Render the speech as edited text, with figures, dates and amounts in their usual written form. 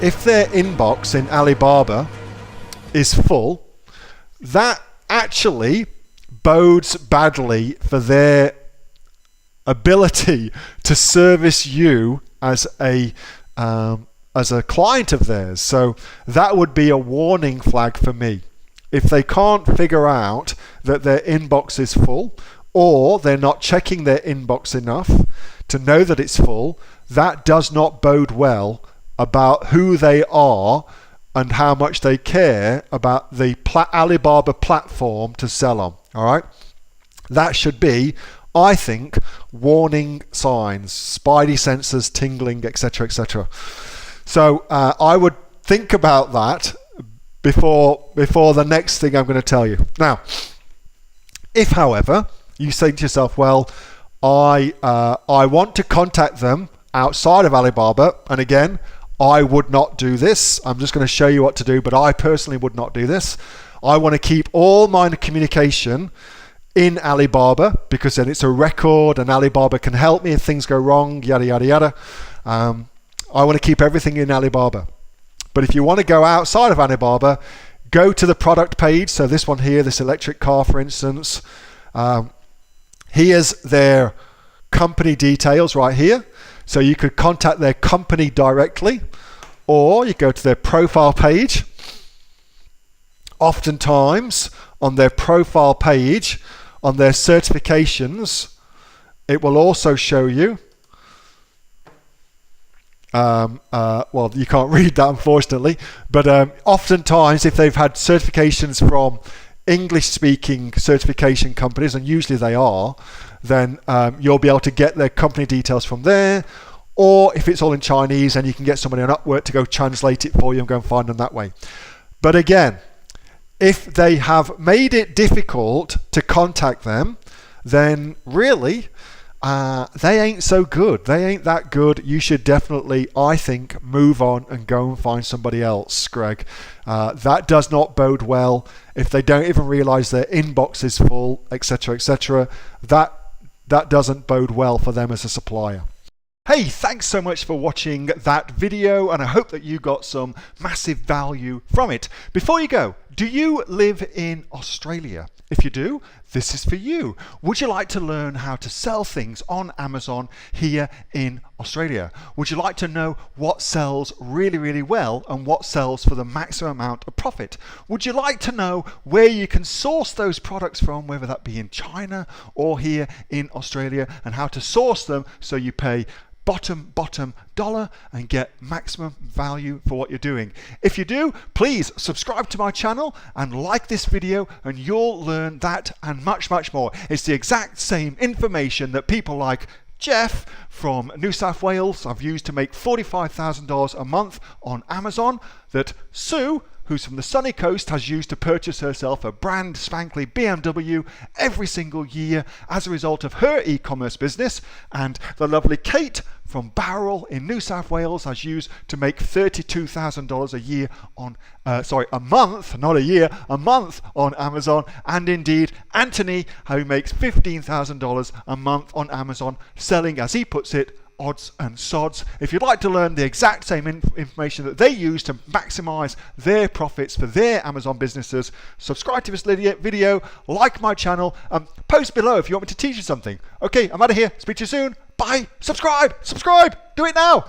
if their inbox in Alibaba is full, that actually bodes badly for their ability to service you as a client of theirs. So that would be a warning flag for me. If they can't figure out that their inbox is full, or they're not checking their inbox enough to know that it's full, that does not bode well about who they are and how much they care about the Alibaba platform to sell on. All right, that should be, I think, warning signs, spidey sensors tingling, etc., etc. So I would think about that before the next thing I'm going to tell you. Now, if, however, you say to yourself, well, I want to contact them outside of Alibaba, and again, I would not do this. I'm just going to show you what to do, but I personally would not do this. I want to keep all my communication in Alibaba, because then it's a record and Alibaba can help me if things go wrong, yada, yada, yada. I want to keep everything in Alibaba. But if you want to go outside of Alibaba, go to the product page. So this one here, this electric car, for instance, here's their company details right here. So you could contact their company directly, or you go to their profile page. Oftentimes on their profile page, on their certifications, it will also show you, well, you can't read that unfortunately, but oftentimes if they've had certifications from English-speaking certification companies, and usually they are, then you'll be able to get their company details from there. Or if it's all in Chinese, then you can get somebody on Upwork to go translate it for you and go and find them that way. But again, if they have made it difficult to contact them, then really they ain't so good. They ain't that good. You should definitely, I think, move on and go and find somebody else, Greg. That does not bode well. If they don't even realize their inbox is full, etc., etc., that doesn't bode well for them as a supplier. Hey, thanks so much for watching that video, and I hope that you got some massive value from it. Before you go, do you live in Australia? If you do, this is for you. Would you like to learn how to sell things on Amazon here in Australia? Would you like to know what sells really, really well and what sells for the maximum amount of profit? Would you like to know where you can source those products from, whether that be in China or here in Australia, and how to source them so you pay bottom dollar and get maximum value for what you're doing? If you do, please subscribe to my channel and like this video, and you'll learn that and much more. It's the exact same information that people like Jeff from New South Wales have used to make $45,000 a month on Amazon, that Sue, who's from the sunny coast, has used to purchase herself a brand spankly BMW every single year as a result of her e-commerce business, and the lovely Kate from Bowral in New South Wales has used to make $32,000 a year on, a month, not a year, a month on Amazon, and indeed Anthony, who makes $15,000 a month on Amazon, selling, as he puts it, odds and sods. If you'd like to learn the exact same information that they use to maximize their profits for their Amazon businesses, subscribe to this video, like my channel, post below if you want me to teach you something. Okay, I'm out of here. Speak to you soon. Bye. Subscribe. Do it now.